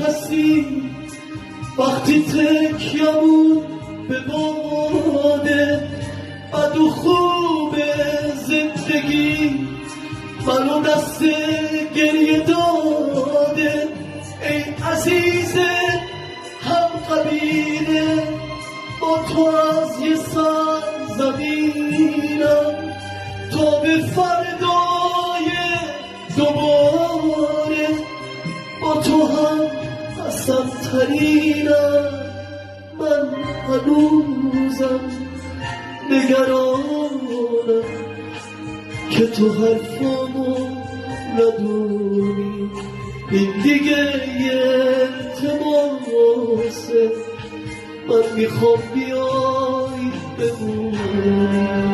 هستی وقتی تکیمون به باده بد و خوب زندگی منو دست گریه داده. ای عزیز هم قبیله با تو از یه سر زمینم تا به فردای دوباره با تو هم هستم ترینم. من هنوزم نگرانم که تو حرفامو ندونی. این دیگه یه التماسه من میخوام بیای بمونی.